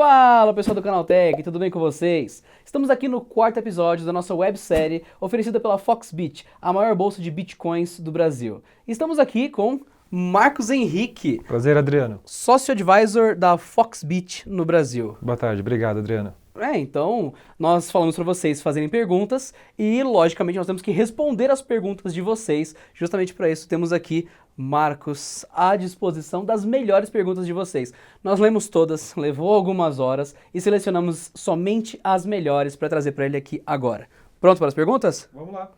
Fala pessoal do Canaltech, tudo bem com vocês? Estamos aqui no quarto episódio da nossa websérie oferecida pela Foxbit, a maior bolsa de bitcoins do Brasil. Estamos aqui com Marcos Henrique. Prazer, Adriano. Sócio advisor da Foxbit no Brasil. Boa tarde, obrigado, Adriano. Então, nós falamos para vocês fazerem perguntas e, logicamente, nós temos que responder as perguntas de vocês. Justamente para isso, temos aqui Marcos à disposição das melhores perguntas de vocês. Nós lemos todas, levou algumas horas e selecionamos somente as melhores para trazer para ele aqui agora. Pronto para as perguntas? Vamos lá.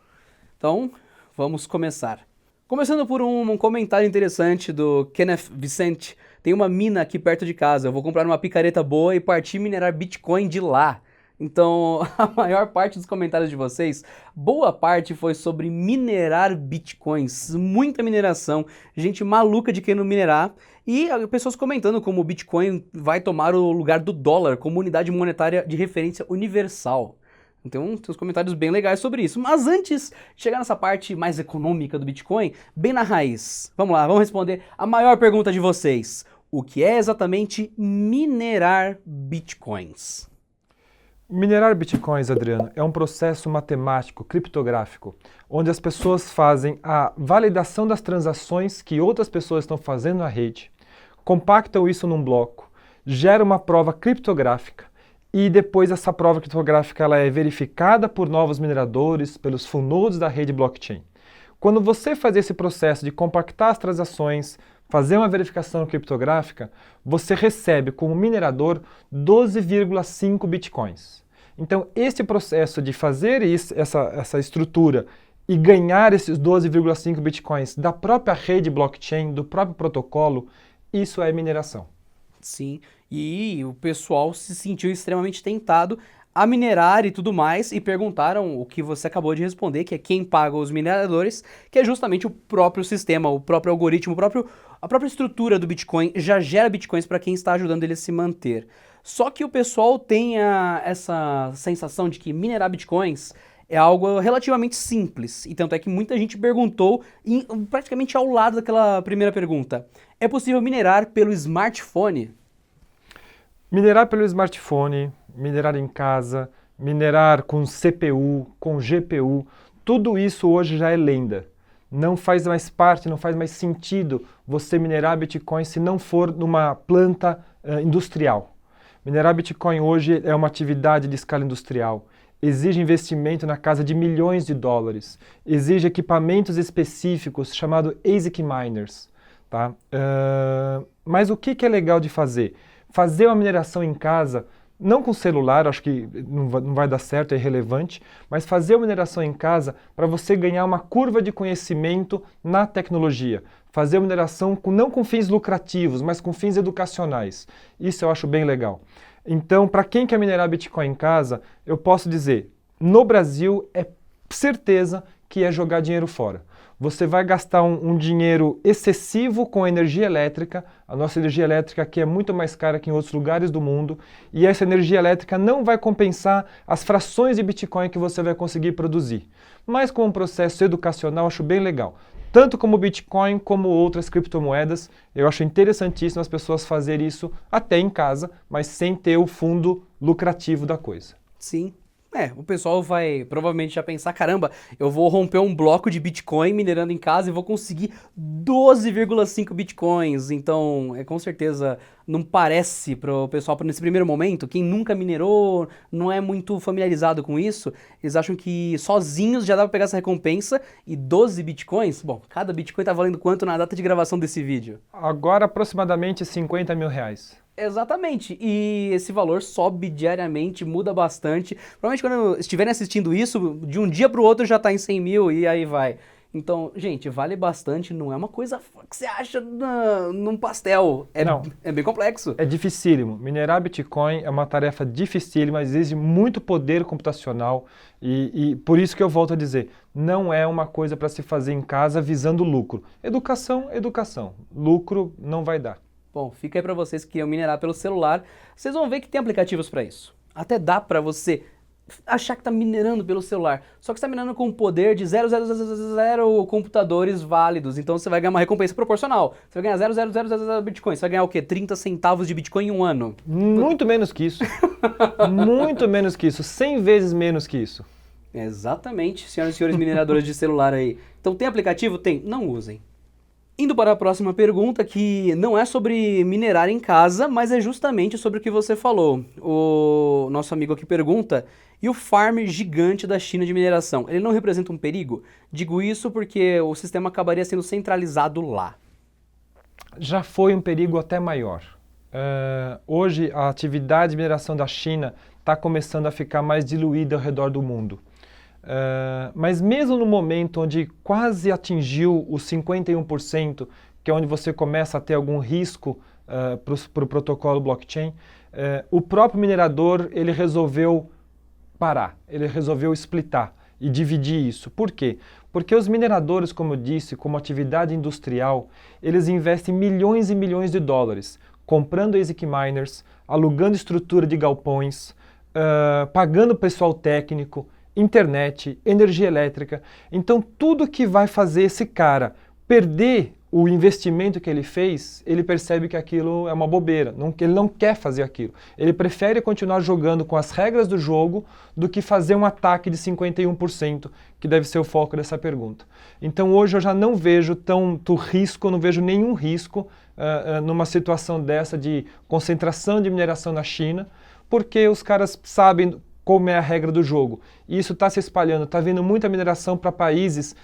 Então, vamos começar. Começando por um comentário interessante do Kenneth Vicente. Tem uma mina aqui perto de casa, eu vou comprar uma picareta boa e partir minerar Bitcoin de lá. Então, a maior parte dos comentários de vocês, boa parte foi sobre minerar Bitcoins, muita mineração, gente maluca de querendo minerar e pessoas comentando como o Bitcoin vai tomar o lugar do dólar como unidade monetária de referência universal. Então, tem uns comentários bem legais sobre isso. Mas antes de chegar nessa parte mais econômica do Bitcoin, bem na raiz, vamos lá, vamos responder a maior pergunta de vocês. O que é exatamente minerar Bitcoins? Minerar Bitcoins, Adriano, é um processo matemático, criptográfico, onde as pessoas fazem a validação das transações que outras pessoas estão fazendo na rede, compactam isso num bloco, gera uma prova criptográfica, e depois essa prova criptográfica ela é verificada por novos mineradores, pelos full nodes da rede blockchain. Quando você faz esse processo de compactar as transações, fazer uma verificação criptográfica, você recebe como minerador 12,5 bitcoins. Então, esse processo de fazer essa estrutura e ganhar esses 12,5 bitcoins da própria rede blockchain, do próprio protocolo, isso é mineração. Sim, e o pessoal se sentiu extremamente tentado a minerar e tudo mais, e perguntaram o que você acabou de responder, que é quem paga os mineradores, que é justamente o próprio sistema, o próprio algoritmo, a própria estrutura do Bitcoin já gera Bitcoins para quem está ajudando ele a se manter. Só que o pessoal tem essa sensação de que minerar Bitcoins é algo relativamente simples, e tanto é que muita gente perguntou, praticamente ao lado daquela primeira pergunta, é possível minerar pelo smartphone? Minerar pelo smartphone, minerar em casa, minerar com CPU, com GPU, tudo isso hoje já é lenda. Não faz mais parte, não faz mais sentido você minerar Bitcoin se não for numa planta industrial. Minerar Bitcoin hoje é uma atividade de escala industrial. Exige investimento na casa de milhões de dólares. Exige equipamentos específicos, chamados ASIC miners. Tá? Mas o que é legal de fazer? Fazer uma mineração em casa, não com celular, acho que não vai dar certo, é irrelevante, mas fazer uma mineração em casa para você ganhar uma curva de conhecimento na tecnologia. Fazer uma mineração não com fins lucrativos, mas com fins educacionais. Isso eu acho bem legal. Então, para quem quer minerar Bitcoin em casa, eu posso dizer, no Brasil é certeza que é jogar dinheiro fora. Você vai gastar um dinheiro excessivo com energia elétrica. A nossa energia elétrica aqui é muito mais cara que em outros lugares do mundo. E essa energia elétrica não vai compensar as frações de Bitcoin que você vai conseguir produzir. Mas com um processo educacional, acho bem legal. Tanto como Bitcoin, como outras criptomoedas, eu acho interessantíssimo as pessoas fazerem isso até em casa, mas sem ter o fundo lucrativo da coisa. Sim. O pessoal vai provavelmente já pensar, caramba, eu vou romper um bloco de Bitcoin minerando em casa e vou conseguir 12,5 Bitcoins. Então, com certeza, não parece pro pessoal, nesse primeiro momento, quem nunca minerou, não é muito familiarizado com isso, eles acham que sozinhos já dá pra pegar essa recompensa e 12 Bitcoins, bom, cada Bitcoin tá valendo quanto na data de gravação desse vídeo? Agora, aproximadamente 50 mil reais. Exatamente, e esse valor sobe diariamente, muda bastante. Provavelmente quando estiverem assistindo isso, de um dia para o outro já está em 100 mil e aí vai. Então, gente, vale bastante, não é uma coisa que você acha num pastel. Não. É bem complexo. É dificílimo. Minerar Bitcoin é uma tarefa dificílima, exige muito poder computacional e por isso que eu volto a dizer, não é uma coisa para se fazer em casa visando lucro. Educação, educação. Lucro não vai dar. Bom, fica aí para vocês que iam minerar pelo celular, vocês vão ver que tem aplicativos para isso. Até dá para você achar que está minerando pelo celular. Só que você está minerando com o poder de 0,000 computadores válidos. Então você vai ganhar uma recompensa proporcional. Você vai ganhar 0,000 Bitcoin. Você vai ganhar o quê? 30 centavos de Bitcoin em um ano. Muito menos que isso. Muito menos que isso. 100 vezes menos que isso. Exatamente, senhoras e senhores mineradores de celular aí. Então tem aplicativo? Tem. Não usem. Indo para a próxima pergunta, que não é sobre minerar em casa, mas é justamente sobre o que você falou. O nosso amigo aqui pergunta, e o farm gigante da China de mineração, ele não representa um perigo? Digo isso porque o sistema acabaria sendo centralizado lá. Já foi um perigo até maior. Hoje, a atividade de mineração da China está começando a ficar mais diluída ao redor do mundo. Mas mesmo no momento onde quase atingiu os 51%, que é onde você começa a ter algum risco para o protocolo blockchain, o próprio minerador ele resolveu parar, ele resolveu splitar e dividir isso. Por quê? Porque os mineradores, como eu disse, como atividade industrial, eles investem milhões e milhões de dólares comprando ASIC miners, alugando estrutura de galpões, pagando pessoal técnico, internet, energia elétrica. Então, tudo que vai fazer esse cara perder o investimento que ele fez, ele percebe que aquilo é uma bobeira, ele não quer fazer aquilo. Ele prefere continuar jogando com as regras do jogo do que fazer um ataque de 51%, que deve ser o foco dessa pergunta. Então, hoje eu já não vejo tanto risco, não vejo nenhum risco numa situação dessa de concentração de mineração na China, porque os caras sabem como é a regra do jogo. E isso está se espalhando, está vindo muita mineração para países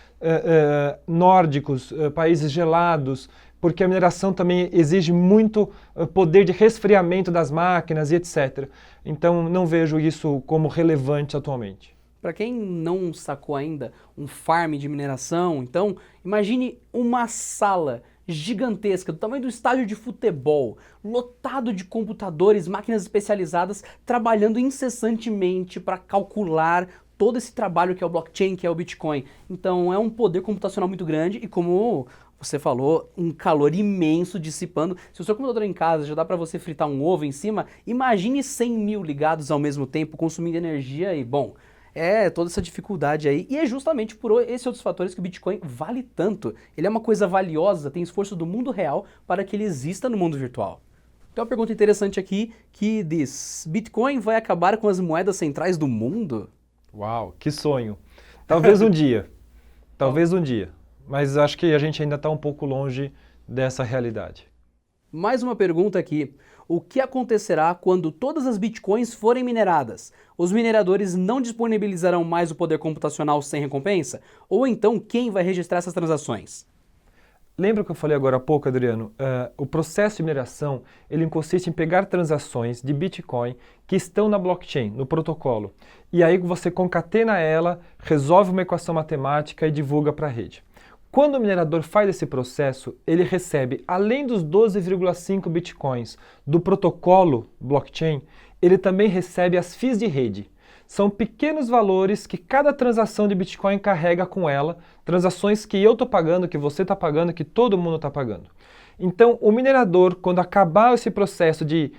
nórdicos, países gelados, porque a mineração também exige muito poder de resfriamento das máquinas e etc. Então não vejo isso como relevante atualmente. Para quem não sacou ainda um farm de mineração, então imagine uma sala gigantesca, do tamanho do estádio de futebol, lotado de computadores, máquinas especializadas, trabalhando incessantemente para calcular todo esse trabalho que é o blockchain, que é o Bitcoin. Então é um poder computacional muito grande e, como você falou, um calor imenso dissipando. Se o seu computador em casa já dá para você fritar um ovo em cima, imagine 100 mil ligados ao mesmo tempo, consumindo energia e, bom, é toda essa dificuldade aí, e é justamente por esses outros fatores que o Bitcoin vale tanto. Ele é uma coisa valiosa, tem esforço do mundo real para que ele exista no mundo virtual. Tem uma pergunta interessante aqui que diz, Bitcoin vai acabar com as moedas centrais do mundo? Uau, que sonho. Talvez um dia, talvez um dia, mas acho que a gente ainda está um pouco longe dessa realidade. Mais uma pergunta aqui. O que acontecerá quando todas as bitcoins forem mineradas? Os mineradores não disponibilizarão mais o poder computacional sem recompensa? Ou então quem vai registrar essas transações? Lembra que eu falei agora há pouco, Adriano? O processo de mineração ele consiste em pegar transações de Bitcoin que estão na blockchain, no protocolo. E aí você concatena ela, resolve uma equação matemática e divulga para a rede. Quando o minerador faz esse processo, ele recebe, além dos 12,5 bitcoins do protocolo blockchain, ele também recebe as fees de rede. São pequenos valores que cada transação de Bitcoin carrega com ela, transações que eu estou pagando, que você está pagando, que todo mundo está pagando. Então, o minerador, quando acabar esse processo de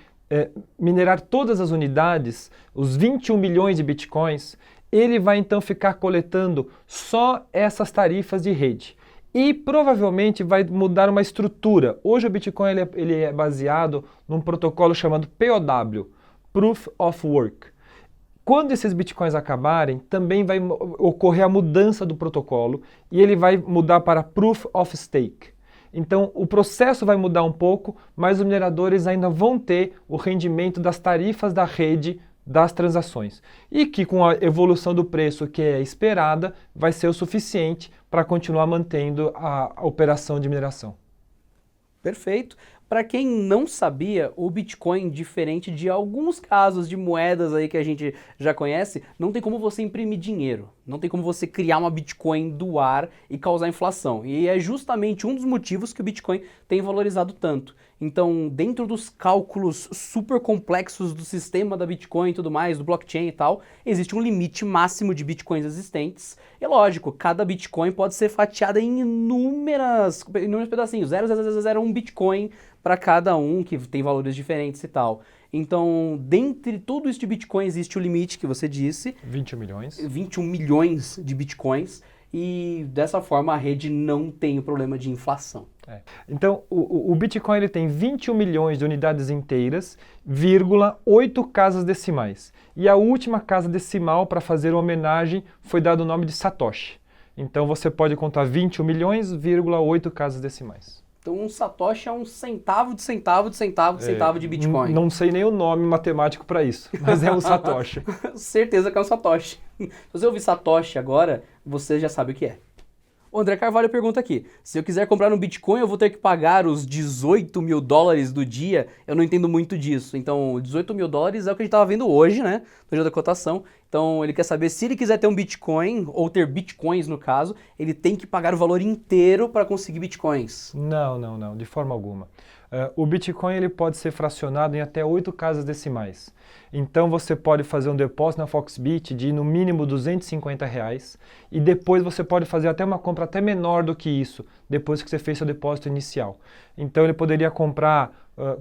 minerar todas as unidades, os 21 milhões de Bitcoins, ele vai então ficar coletando só essas tarifas de rede. E provavelmente vai mudar uma estrutura. Hoje o Bitcoin ele é baseado num protocolo chamado POW, Proof of Work. Quando esses Bitcoins acabarem, também vai ocorrer a mudança do protocolo e ele vai mudar para Proof of Stake. Então o processo vai mudar um pouco, mas os mineradores ainda vão ter o rendimento das tarifas da rede das transações. E que com a evolução do preço que é esperada, vai ser o suficiente para continuar mantendo a operação de mineração. Perfeito. Para quem não sabia, o Bitcoin, diferente de alguns casos de moedas aí que a gente já conhece, não tem como você imprimir dinheiro. Não tem como você criar uma Bitcoin do ar e causar inflação. E é justamente um dos motivos que o Bitcoin tem valorizado tanto. Então, dentro dos cálculos super complexos do sistema da Bitcoin e tudo mais, do blockchain e tal, existe um limite máximo de Bitcoins existentes. E lógico, cada Bitcoin pode ser fatiada em inúmeros pedacinhos. 0,001 Bitcoin para cada um, que tem valores diferentes e tal. Então, dentre tudo isso de Bitcoin, existe o limite que você disse. 21 milhões. 21 milhões de Bitcoins. E dessa forma a rede não tem o problema de inflação. Então, o Bitcoin ele tem 21 milhões de unidades inteiras, 8 casas decimais. E a última casa decimal para fazer uma homenagem foi dado o nome de Satoshi. Então você pode contar 21 milhões, 8 casas decimais. Então um Satoshi é um centavo de centavo de centavo de centavo de Bitcoin. Não sei nem o nome matemático para isso, mas é um Satoshi. Certeza que é um Satoshi. Se você ouvir Satoshi agora, você já sabe o que é. O André Carvalho pergunta aqui, se eu quiser comprar um Bitcoin, eu vou ter que pagar os 18 mil dólares do dia? Eu não entendo muito disso. Então, 18 mil dólares é o que a gente estava vendo hoje, né? No dia da cotação. Então, ele quer saber se ele quiser ter um Bitcoin, ou ter Bitcoins no caso, ele tem que pagar o valor inteiro para conseguir Bitcoins. Não, de forma alguma. O Bitcoin ele pode ser fracionado em até 8 casas decimais. Então você pode fazer um depósito na Foxbit de no mínimo R$250 e depois você pode fazer até uma compra até menor do que isso, depois que você fez seu depósito inicial. Então ele poderia comprar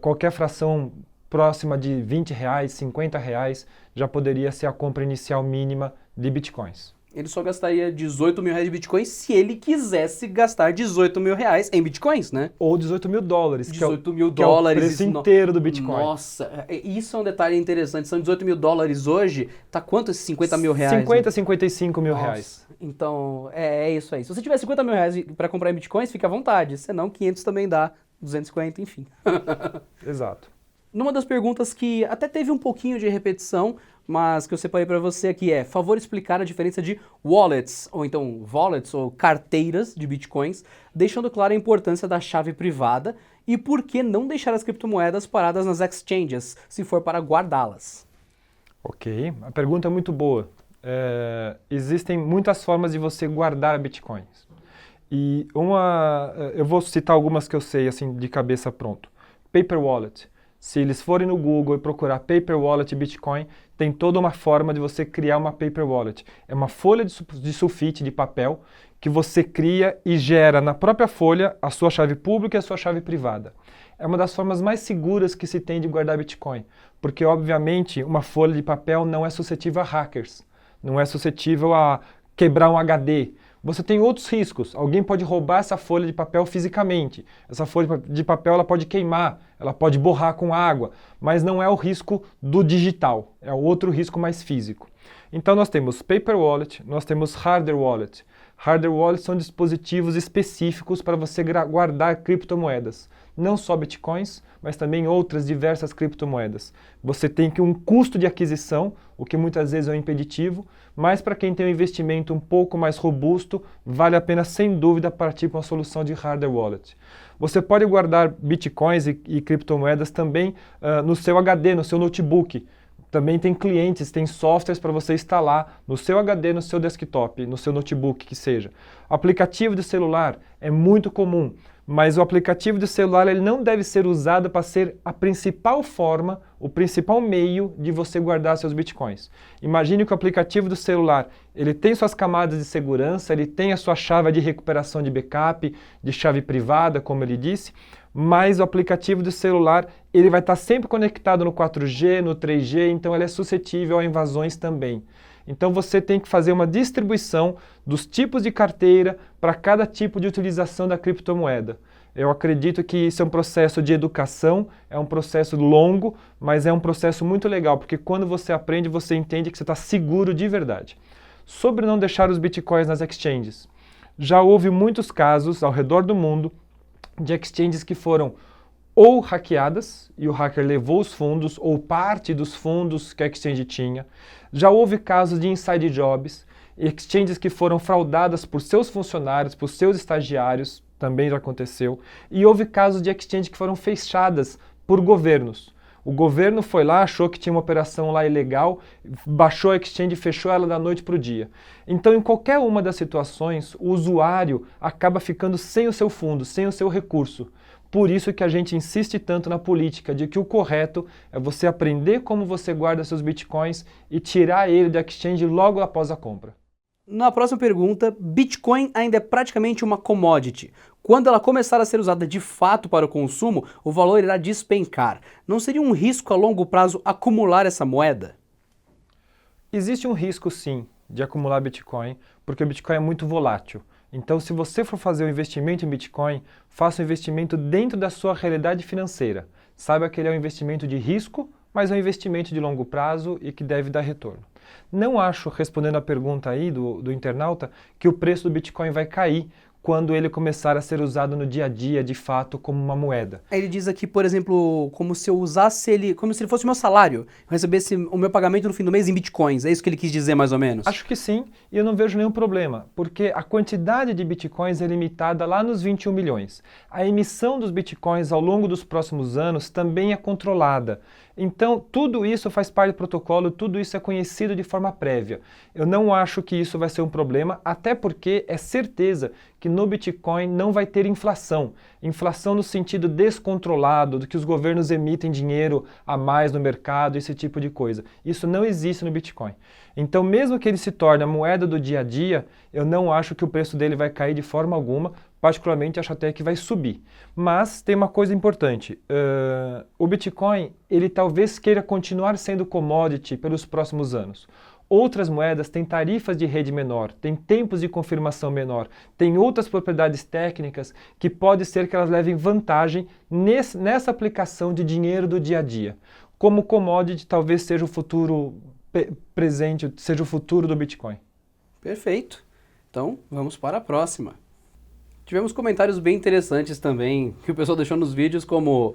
qualquer fração próxima de R$20, R$50, já poderia ser a compra inicial mínima de Bitcoins. Ele só gastaria 18 mil reais de Bitcoin se ele quisesse gastar 18 mil reais em Bitcoins, né? Ou 18 mil dólares, 18 mil dólares. Que é o preço inteiro do Bitcoin. Nossa, isso é um detalhe interessante. São 18 mil dólares hoje. Tá quanto esses 50 mil reais? 50, 55 mil reais. Então, é isso aí. Se você tiver 50 mil reais para comprar em Bitcoins, fica à vontade. Senão, 500 também dá. 250, enfim. Exato. Numa das perguntas que até teve um pouquinho de repetição, mas que eu separei para você aqui é, favor explicar a diferença de wallets, ou então wallets, ou carteiras de bitcoins, deixando clara a importância da chave privada e por que não deixar as criptomoedas paradas nas exchanges, se for para guardá-las. Ok, a pergunta é muito boa. Existem muitas formas de você guardar bitcoins. E eu vou citar algumas que eu sei assim de cabeça pronto. Paper Wallet. Se eles forem no Google e procurar Paper Wallet Bitcoin, tem toda uma forma de você criar uma Paper Wallet. É uma folha de sulfite, de papel, que você cria e gera na própria folha a sua chave pública e a sua chave privada. É uma das formas mais seguras que se tem de guardar Bitcoin, porque obviamente uma folha de papel não é suscetível a hackers, não é suscetível a quebrar um HD. Você tem outros riscos. Alguém pode roubar essa folha de papel fisicamente. Essa folha de papel ela pode queimar, ela pode borrar com água, mas não é o risco do digital, é outro risco mais físico. Então nós temos Paper Wallet, nós temos Hardware Wallet. Hardware Wallet são dispositivos específicos para você guardar criptomoedas. Não só bitcoins, mas também outras diversas criptomoedas. Você tem um custo de aquisição, o que muitas vezes é um impeditivo, mas para quem tem um investimento um pouco mais robusto, vale a pena sem dúvida partir para uma solução de hardware wallet. Você pode guardar bitcoins e criptomoedas também no seu HD, no seu notebook. Também tem clientes, tem softwares para você instalar no seu HD, no seu desktop, no seu notebook, que seja. Aplicativo de celular é muito comum, mas o aplicativo de celular ele não deve ser usado para ser a principal forma, o principal meio de você guardar seus bitcoins. Imagine que o aplicativo do celular ele tem suas camadas de segurança, ele tem a sua chave de recuperação de backup, de chave privada, como ele disse, mas o aplicativo do celular ele vai estar sempre conectado no 4G, no 3G, então ele é suscetível a invasões também. Então você tem que fazer uma distribuição dos tipos de carteira para cada tipo de utilização da criptomoeda. Eu acredito que isso é um processo de educação, é um processo longo, mas é um processo muito legal, porque quando você aprende, você entende que você está seguro de verdade. Sobre não deixar os bitcoins nas exchanges. Já houve muitos casos ao redor do mundo de exchanges que foram ou hackeadas, e o hacker levou os fundos, ou parte dos fundos que a exchange tinha. Já houve casos de inside jobs, exchanges que foram fraudadas por seus funcionários, por seus estagiários, também já aconteceu. E houve casos de exchange que foram fechadas por governos. O governo foi lá, achou que tinha uma operação lá ilegal, baixou a exchange e fechou ela da noite para o dia. Então, em qualquer uma das situações, o usuário acaba ficando sem o seu fundo, sem o seu recurso. Por isso que a gente insiste tanto na política de que o correto é você aprender como você guarda seus bitcoins e tirar ele da exchange logo após a compra. Na próxima pergunta, Bitcoin ainda é praticamente uma commodity. Quando ela começar a ser usada de fato para o consumo, o valor irá despencar. Não seria um risco a longo prazo acumular essa moeda? Existe um risco, sim, de acumular Bitcoin, porque o Bitcoin é muito volátil. Então, se você for fazer um investimento em Bitcoin, faça um investimento dentro da sua realidade financeira. Saiba que ele é um investimento de risco, mas é um investimento de longo prazo e que deve dar retorno. Não acho, respondendo à pergunta aí do internauta, que o preço do Bitcoin vai cair quando ele começar a ser usado no dia a dia, de fato, como uma moeda. Ele diz aqui, por exemplo, como se eu usasse ele, como se ele fosse o meu salário, eu recebesse o meu pagamento no fim do mês em bitcoins. É isso que ele quis dizer, mais ou menos? Acho que sim, e eu não vejo nenhum problema, porque a quantidade de bitcoins é limitada lá nos 21 milhões. A emissão dos bitcoins ao longo dos próximos anos também é controlada. Então, tudo isso faz parte do protocolo, tudo isso é conhecido de forma prévia. Eu não acho que isso vai ser um problema, até porque é certeza que no Bitcoin não vai ter inflação. Inflação no sentido descontrolado, do que os governos emitem dinheiro a mais no mercado, esse tipo de coisa. Isso não existe no Bitcoin. Então, mesmo que ele se torne a moeda do dia a dia, eu não acho que o preço dele vai cair de forma alguma, particularmente acho até que vai subir. Mas tem uma coisa importante, o Bitcoin, ele talvez queira continuar sendo commodity pelos próximos anos. Outras moedas têm tarifas de rede menor, têm tempos de confirmação menor, têm outras propriedades técnicas que pode ser que elas levem vantagem nessa aplicação de dinheiro do dia a dia. Como commodity, talvez seja o futuro presente, seja o futuro do Bitcoin. Perfeito. Então, vamos para a próxima. Tivemos comentários bem interessantes também, que o pessoal deixou nos vídeos, como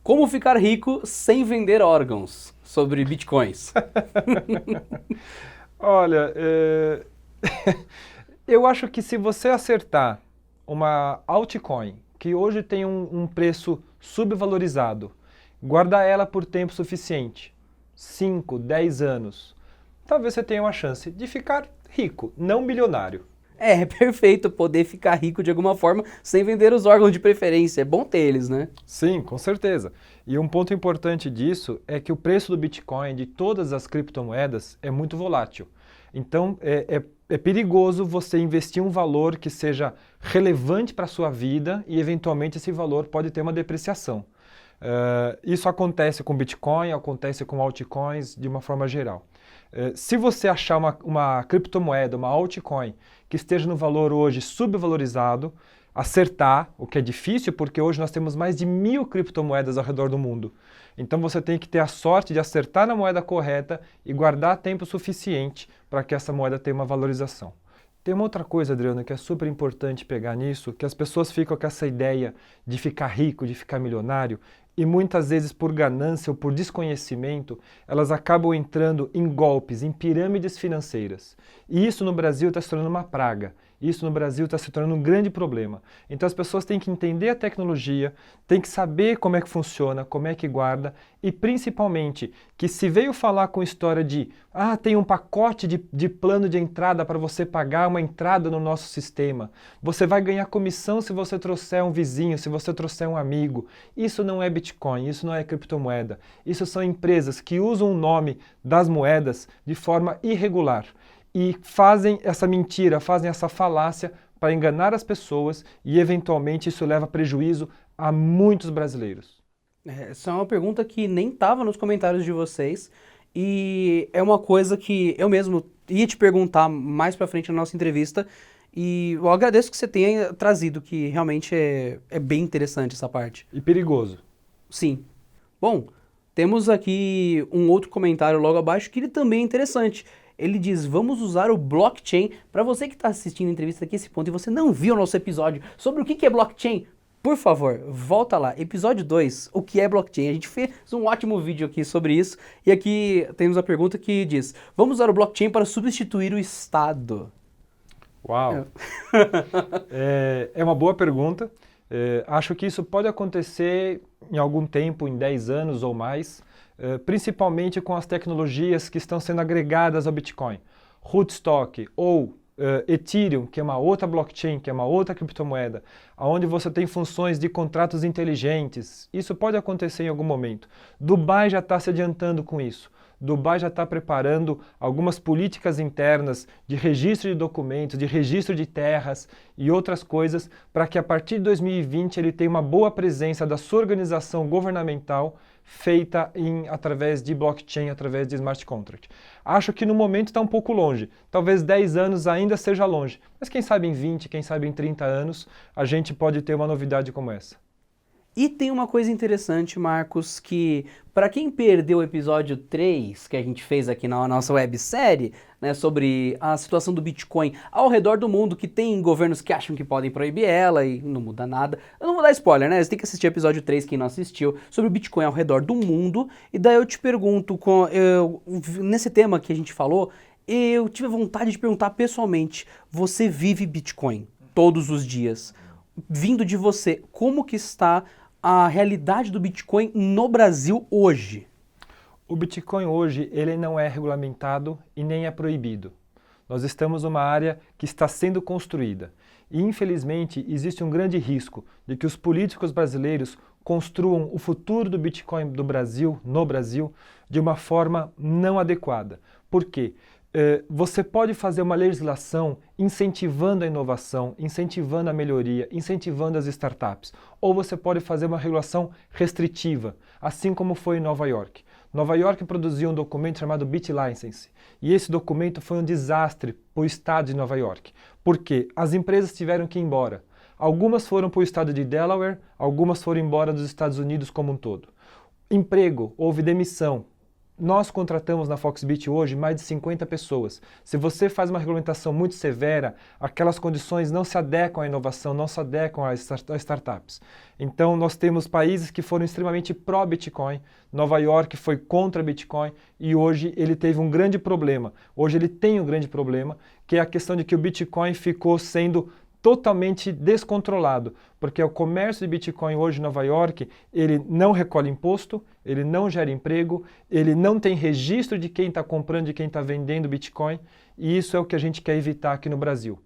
como ficar rico sem vender órgãos, sobre bitcoins. Olha, eu acho que se você acertar uma altcoin que hoje tem um preço subvalorizado, guardar ela por tempo suficiente, 5, 10 anos, talvez você tenha uma chance de ficar rico, não milionário. É perfeito poder ficar rico de alguma forma sem vender os órgãos de preferência. É bom ter eles, né? Sim, com certeza. E um ponto importante disso é que o preço do Bitcoin, de todas as criptomoedas, é muito volátil. Então, é perigoso você investir um valor que seja relevante para a sua vida e, eventualmente, esse valor pode ter uma depreciação. Isso acontece com Bitcoin, acontece com altcoins de uma forma geral. Se você achar uma criptomoeda, uma altcoin, que esteja no valor hoje subvalorizado, acertar, o que é difícil porque hoje nós temos mais de 1.000 criptomoedas ao redor do mundo. Então você tem que ter a sorte de acertar na moeda correta e guardar tempo suficiente para que essa moeda tenha uma valorização. Tem uma outra coisa, Adriano, que é super importante pegar nisso, que as pessoas ficam com essa ideia de ficar rico, de ficar milionário, e muitas vezes por ganância ou por desconhecimento, elas acabam entrando em golpes, em pirâmides financeiras. E isso no Brasil está se tornando uma praga. Isso no Brasil está se tornando um grande problema. Então as pessoas têm que entender a tecnologia, têm que saber como é que funciona, como é que guarda e principalmente que se veio falar com história de tem um pacote de plano de entrada para você pagar uma entrada no nosso sistema, você vai ganhar comissão se você trouxer um vizinho, se você trouxer um amigo. Isso não é Bitcoin, isso não é criptomoeda. Isso são empresas que usam o nome das moedas de forma irregular. E fazem essa mentira, fazem essa falácia para enganar as pessoas e, eventualmente, isso leva prejuízo a muitos brasileiros. Essa é uma pergunta que nem estava nos comentários de vocês e é uma coisa que eu mesmo ia te perguntar mais para frente na nossa entrevista e eu agradeço que você tenha trazido, que realmente é bem interessante essa parte. E perigoso. Sim. Bom, temos aqui um outro comentário logo abaixo que ele também é interessante. Ele diz, vamos usar o blockchain. Para você que está assistindo a entrevista aqui a esse ponto e você não viu o nosso episódio sobre o que é blockchain, por favor, volta lá. Episódio 2, o que é blockchain? A gente fez um ótimo vídeo aqui sobre isso. E aqui temos a pergunta que diz, vamos usar o blockchain para substituir o Estado? Uau! É uma boa pergunta. Acho que isso pode acontecer em algum tempo, em 10 anos ou mais, principalmente com as tecnologias que estão sendo agregadas ao Bitcoin. Rootstock ou Ethereum, que é uma outra blockchain, que é uma outra criptomoeda, onde você tem funções de contratos inteligentes. Isso pode acontecer em algum momento. Dubai já está se adiantando com isso. Dubai já está preparando algumas políticas internas de registro de documentos, de registro de terras e outras coisas para que a partir de 2020 ele tenha uma boa presença da sua organização governamental feita através de blockchain, através de smart contract. Acho que no momento está um pouco longe, talvez 10 anos ainda seja longe, mas quem sabe em 20, quem sabe em 30 anos a gente pode ter uma novidade como essa. E tem uma coisa interessante, Marcos, que para quem perdeu o episódio 3 que a gente fez aqui na nossa websérie, né, sobre a situação do Bitcoin ao redor do mundo, que tem governos que acham que podem proibir ela e não muda nada. Eu não vou dar spoiler, né? Você tem que assistir o episódio 3, quem não assistiu, sobre o Bitcoin ao redor do mundo. E daí eu te pergunto, nesse tema que a gente falou, eu tive vontade de perguntar pessoalmente, você vive Bitcoin todos os dias? Vindo de você, como que está a realidade do Bitcoin no Brasil hoje? O Bitcoin hoje ele não é regulamentado e nem é proibido. Nós estamos numa área que está sendo construída. E, infelizmente, existe um grande risco de que os políticos brasileiros construam o futuro do Bitcoin do Brasil, no Brasil, de uma forma não adequada. Por quê? Você pode fazer uma legislação incentivando a inovação, incentivando a melhoria, incentivando as startups. Ou você pode fazer uma regulação restritiva, assim como foi em Nova York. Nova York produziu um documento chamado BitLicense. E esse documento foi um desastre para o estado de Nova York. Por quê? As empresas tiveram que ir embora. Algumas foram para o estado de Delaware, algumas foram embora dos Estados Unidos como um todo. Emprego, houve demissão. Nós contratamos na Foxbit hoje mais de 50 pessoas. Se você faz uma regulamentação muito severa, aquelas condições não se adequam à inovação, não se adequam às startups. Então, nós temos países que foram extremamente pró-Bitcoin. Nova York foi contra Bitcoin e hoje ele teve um grande problema. Hoje ele tem um grande problema, que é a questão de que o Bitcoin ficou sendo totalmente descontrolado, porque o comércio de Bitcoin hoje em Nova York, ele não recolhe imposto, ele não gera emprego, ele não tem registro de quem está comprando e quem está vendendo Bitcoin, e isso é o que a gente quer evitar aqui no Brasil.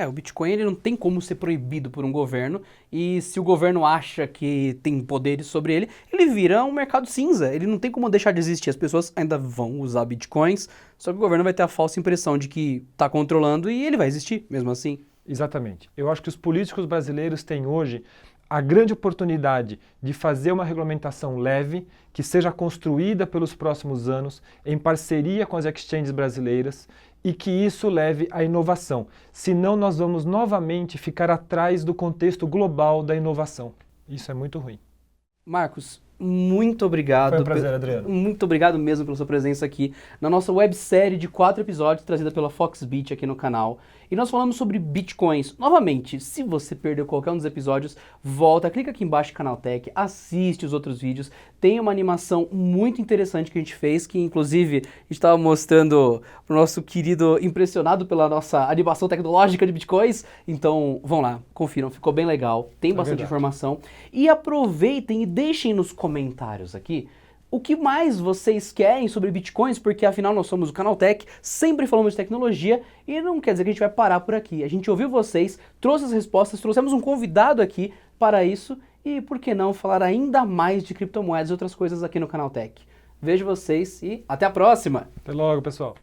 O Bitcoin ele não tem como ser proibido por um governo, e se o governo acha que tem poderes sobre ele, ele vira um mercado cinza, ele não tem como deixar de existir, as pessoas ainda vão usar Bitcoins, só que o governo vai ter a falsa impressão de que está controlando e ele vai existir mesmo assim. Exatamente. Eu acho que os políticos brasileiros têm hoje a grande oportunidade de fazer uma regulamentação leve, que seja construída pelos próximos anos, em parceria com as exchanges brasileiras, e que isso leve à inovação. Senão nós vamos novamente ficar atrás do contexto global da inovação. Isso é muito ruim. Marcos, muito obrigado. Foi um prazer, Adriano. Muito obrigado mesmo pela sua presença aqui na nossa websérie de 4 episódios trazida pela Foxbit aqui no canal. E nós falamos sobre Bitcoins. Novamente, se você perdeu qualquer um dos episódios, volta, clica aqui embaixo no Canaltech, assiste os outros vídeos. Tem uma animação muito interessante que a gente fez, que inclusive a gente estava mostrando pro nosso querido impressionado pela nossa animação tecnológica de Bitcoins. Então, vão lá, confiram, ficou bem legal, tem bastante informação. E aproveitem e deixem nos comentários aqui o que mais vocês querem sobre Bitcoins, porque afinal nós somos o Canaltech, sempre falamos de tecnologia e não quer dizer que a gente vai parar por aqui. A gente ouviu vocês, trouxe as respostas, trouxemos um convidado aqui para isso e por que não falar ainda mais de criptomoedas e outras coisas aqui no Canaltech. Vejo vocês e até a próxima! Até logo, pessoal!